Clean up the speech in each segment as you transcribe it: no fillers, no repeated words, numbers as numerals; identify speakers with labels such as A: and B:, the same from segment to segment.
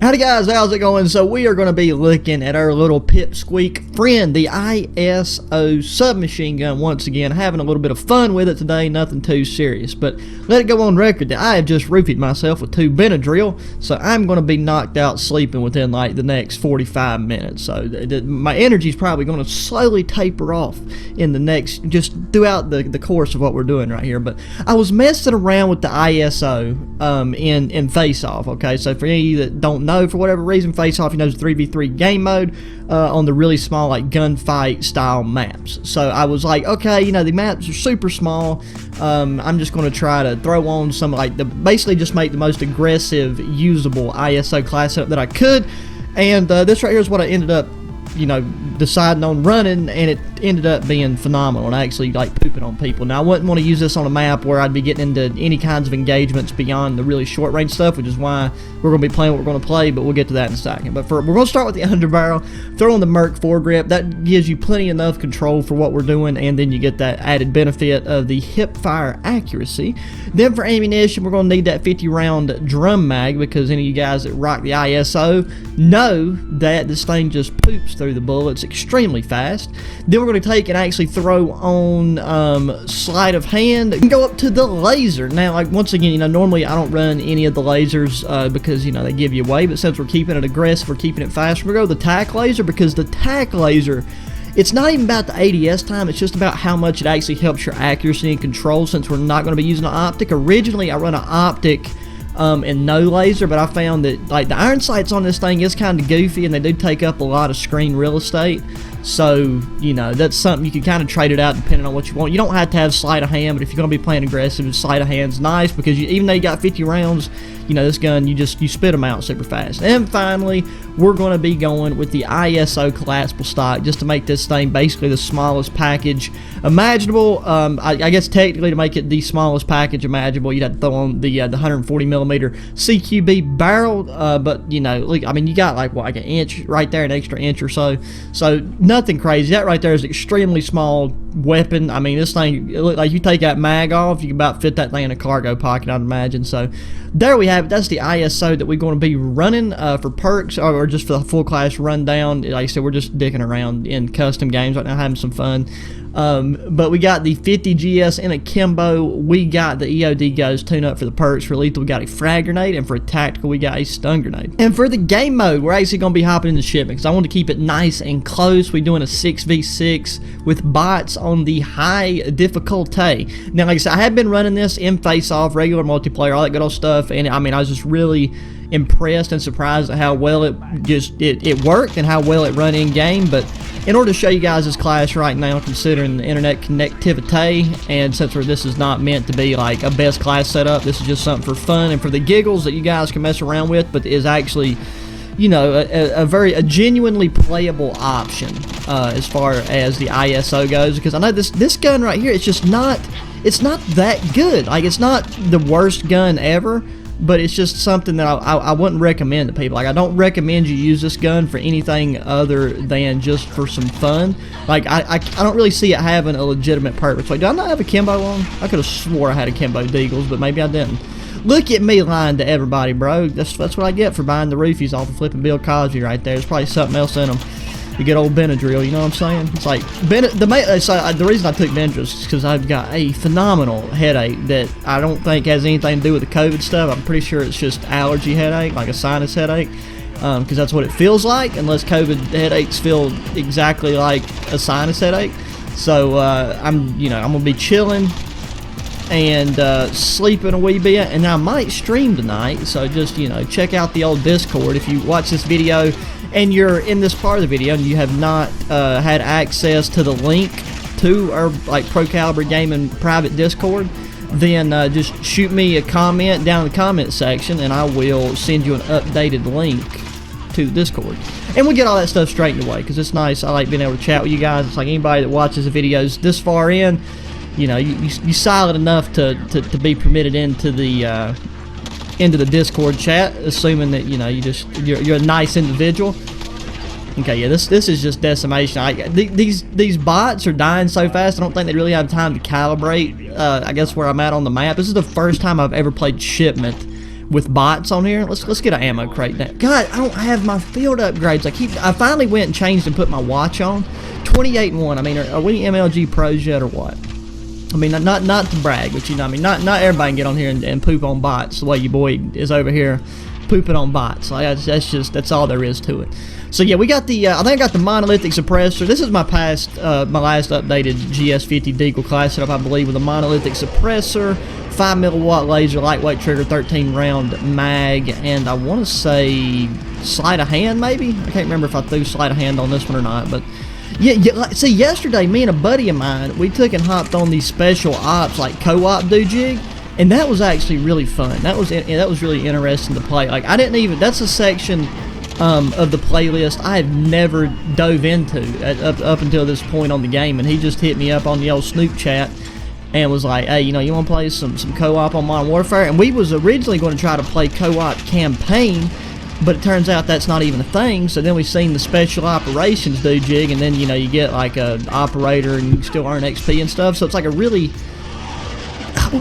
A: Howdy guys, how's it going? So we are going to be looking at our little pipsqueak friend, the ISO submachine gun once again, having a little bit of fun with it today, nothing too serious. But let it go on record that I have just roofied myself with 2 Benadryl, so I'm going to be knocked out sleeping within like the next 45 minutes. So my energy is probably going to slowly taper off in the next, just throughout the course of what we're doing right here. But I was messing around with the ISO in Face Off, okay? So for any of you that don't know, for whatever reason, Face Off, you know, is 3v3 game mode on the really small, like, gunfight style maps. So I was like, okay, you know, the maps are super small. I'm just going to try to throw on some, like, basically just make the most aggressive, usable ISO class setup that I could. And this right here is what I ended up, you know, deciding on running, and it ended up being phenomenal and actually like pooping on people. Now I wouldn't want to use this on a map where I'd be getting into any kinds of engagements beyond the really short range stuff, which is why we're going to be playing what we're going to play, but we'll get to that in a second. But we're going to start with the underbarrel, throw on the Merc foregrip. That gives you plenty enough control for what we're doing, and then you get that added benefit of the hip fire accuracy. Then for ammunition, we're going to need that 50 round drum mag, because any of you guys that rock the ISO know that this thing just poops through the bullets extremely fast. Then we're going to take and actually throw on sleight of hand and go up to the laser. Now, like, once again, you know, normally I don't run any of the lasers because, you know, they give you away, but since we're keeping it aggressive, we're keeping it fast, we're going to go with the tack laser, because the tack laser, it's not even about the ADS time, it's just about how much it actually helps your accuracy and control, since we're not going to be using an optic. Originally, I run an optic and no laser, but I found that, like, the iron sights on this thing is kind of goofy, and they do take up a lot of screen real estate. So, you know, that's something you can kind of trade it out depending on what you want. You don't have to have sleight of hand, but if you're going to be playing aggressive, sleight of hand's nice, because even though you got 50 rounds, you know, this gun, you spit them out super fast. And finally, we're going to be going with the ISO collapsible stock, just to make this thing basically the smallest package imaginable. I guess technically to make it the smallest package imaginable, you'd have to throw on the 140mm CQB barrel, but, you know, I mean, you got like, what, like an inch right there, an extra inch or so. So nothing crazy. That right there is an extremely small weapon. I mean, this thing, it look like you take that mag off, you can about fit that thing in a cargo pocket, I'd imagine. So there we have it. That's the ISO that we're going to be running for perks, or just for the full class rundown. Like I said, we're just dicking around in custom games right now, having some fun. But we got the 50 GS in a Kimbo. We got the EOD goes tune up for the perks. For lethal, we got a frag grenade, and for tactical, we got a stun grenade. And for the game mode, we're actually going to be hopping into shipment, because I want to keep it nice and close. We're doing a 6v6 with bots on the high difficulty. Now, like I said, I have been running this in Face Off, regular multiplayer, all that good old stuff, and I mean, I was just really impressed and surprised at how well it worked and how well it run in game. But in order to show you guys this class right now, considering the internet connectivity, and since this is not meant to be like a best class setup, this is just something for fun and for the giggles that you guys can mess around with, but is actually, you know, a genuinely playable option as far as the ISO goes. Because I know this gun right here, it's not that good. Like, it's not the worst gun ever, but it's just something that I wouldn't recommend to people. Like, I don't recommend you use this gun for anything other than just for some fun. Like, I don't really see it having a legitimate purpose. Like, do I not have a Kimbo on? I could have swore I had a Kimbo Deagles, but maybe I didn't. Look at me lying to everybody, bro. That's what I get for buying the roofies off of flipping Bill Cosby right there. There's probably something else in them. The good old Benadryl, you know what I'm saying? It's like, the reason I took Benadryl is because I've got a phenomenal headache that I don't think has anything to do with the COVID stuff. I'm pretty sure it's just allergy headache, like a sinus headache, because that's what it feels like, unless COVID headaches feel exactly like a sinus headache. So I'm gonna be chilling and sleeping a wee bit, and I might stream tonight. So just, you know, check out the old Discord if you watch this video and you're in this part of the video and you have not had access to the link to our, like, ProCaliberGaming private Discord, then just shoot me a comment down in the comment section, and I will send you an updated link to Discord. And we'll get all that stuff straightened away, because it's nice. I like being able to chat with you guys. It's like anybody that watches the videos this far in, you know, you solid enough to be permitted into the Discord chat, assuming that, you know, you're a nice individual. Okay, yeah, this is just decimation. These bots are dying so fast, I don't think they really have time to calibrate, I guess, where I'm at on the map. This is the first time I've ever played shipment with bots on here. Let's get an ammo crate now. God, I don't have my field upgrades. I finally went and changed and put my watch on. 28-1. I mean, are we MLG pros yet or what? I mean, not to brag, but you know, I mean, not everybody can get on here and poop on bots the way your boy is over here pooping on bots. Like that's all there is to it. So yeah, we got the I think I got the monolithic suppressor. This is my last updated GS50 Deagle class setup, I believe, with a monolithic suppressor, 5 milliwatt laser, lightweight trigger, 13 round mag, and I want to say sleight of hand maybe. I can't remember if I threw sleight of hand on this one or not, but. Yeah, see, yesterday, me and a buddy of mine, we took and hopped on these special ops, like co-op do jig, and that was actually really fun. That was really interesting to play. Like, I didn't even, that's a section of the playlist I have never dove into up until this point on the game, and he just hit me up on the old Snoop chat and was like, hey, you know, you want to play some co-op on Modern Warfare? And we was originally going to try to play co-op campaign, but it turns out that's not even a thing. So then we seen the special operations do jig, and then, you know, you get like a operator and you still earn XP and stuff. So it's like a really,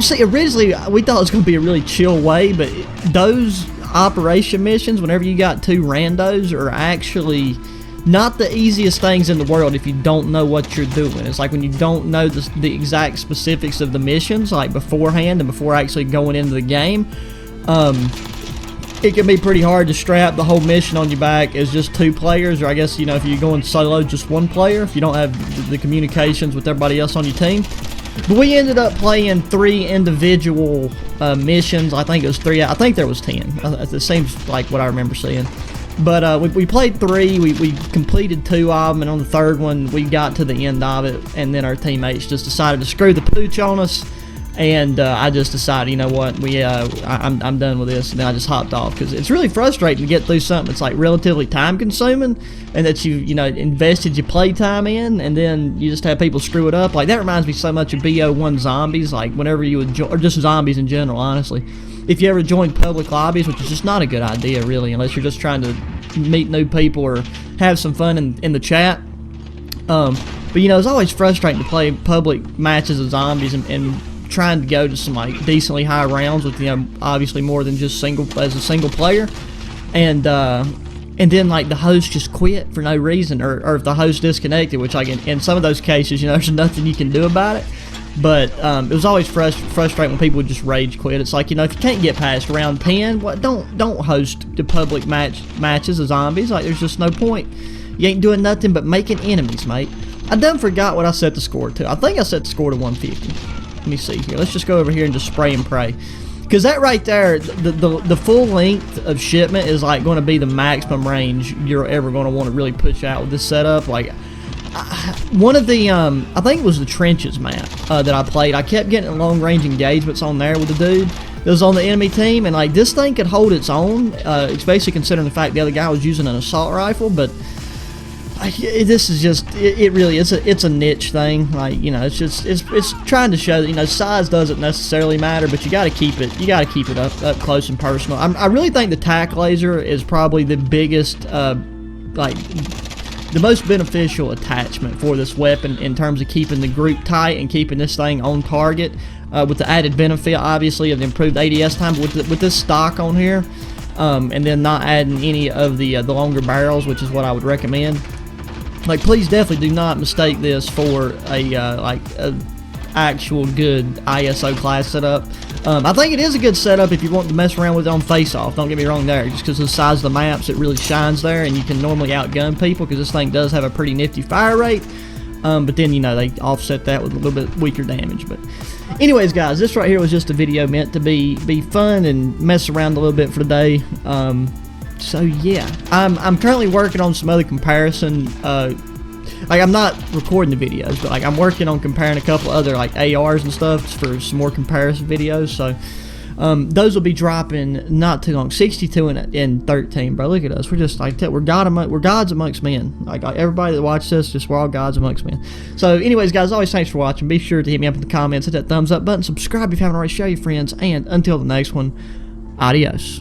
A: see, originally we thought it was going to be a really chill way, but those operation missions, whenever you got two randos, are actually not the easiest things in the world if you don't know what you're doing. It's like when you don't know the exact specifics of the missions, like beforehand and before actually going into the game. It can be pretty hard to strap the whole mission on your back as just two players, or I guess, you know, if you're going solo, just one player, if you don't have the communications with everybody else on your team. But we ended up playing 3 individual missions. I think it was 3. I think there was 10. It seems like what I remember seeing. But we played 3. We completed 2 of them, and on the 3rd one, we got to the end of it, and then our teammates just decided to screw the pooch on us. And I just decided, you know what, I'm done with this, and then I just hopped off, because it's really frustrating to get through something that's like relatively time consuming, and that you know, invested your play time in, and then you just have people screw it up. Like, that reminds me so much of BO1 zombies. Like, whenever you would or just zombies in general, honestly, if you ever joined public lobbies, which is just not a good idea really, unless you're just trying to meet new people or have some fun in the chat. But you know, it's always frustrating to play public matches of zombies and trying to go to some like decently high rounds with, you know, obviously more than just as a single player, and then like the host just quit for no reason, or if the host disconnected, which like in some of those cases, you know, there's nothing you can do about it. But it was always frustrating when people would just rage quit. It's like, you know, if you can't get past round 10, what, don't host the public matches of zombies. Like, there's just no point. You ain't doing nothing but making enemies, mate. I done forgot what I set the score to. I think I set the score to 150. Let me see here. Let's just go over here and just spray and pray. Because that right there, the full length of shipment is like going to be the maximum range you're ever going to want to really push out with this setup. Like, one of the, I think it was the trenches map that I played. I kept getting long range engagements on there with the dude that was on the enemy team. And like, this thing could hold its own, especially considering the fact the other guy was using an assault rifle. But this is just, it really is it's a niche thing. Like, you know, it's trying to show that, you know, size doesn't necessarily matter, but you got to keep it up close and personal. I really think the tac laser is probably the biggest, like the most beneficial attachment for this weapon in terms of keeping the group tight and keeping this thing on target, with the added benefit obviously of the improved ADS time. But with this stock on here, and then not adding any of the longer barrels, which is what I would recommend. Like, please definitely do not mistake this for a actual good ISO class setup. I think it is a good setup if you want to mess around with it on face-off. Don't get me wrong there. Just because of the size of the maps, it really shines there, and you can normally outgun people because this thing does have a pretty nifty fire rate. But then, you know, they offset that with a little bit weaker damage. But anyways, guys, this right here was just a video meant to be fun and mess around a little bit for today. So yeah, I'm currently working on some other comparison. Like, I'm not recording the videos, but like I'm working on comparing a couple other like ARs and stuff for some more comparison videos. So those will be dropping not too long. 62 and 13, bro. Look at us. We're just like, we're gods amongst men. Like everybody that watches this, just we're all gods amongst men. So anyways, guys, always thanks for watching. Be sure to hit me up in the comments, hit that thumbs up button, subscribe if you haven't already, share your friends, and until the next one, adios.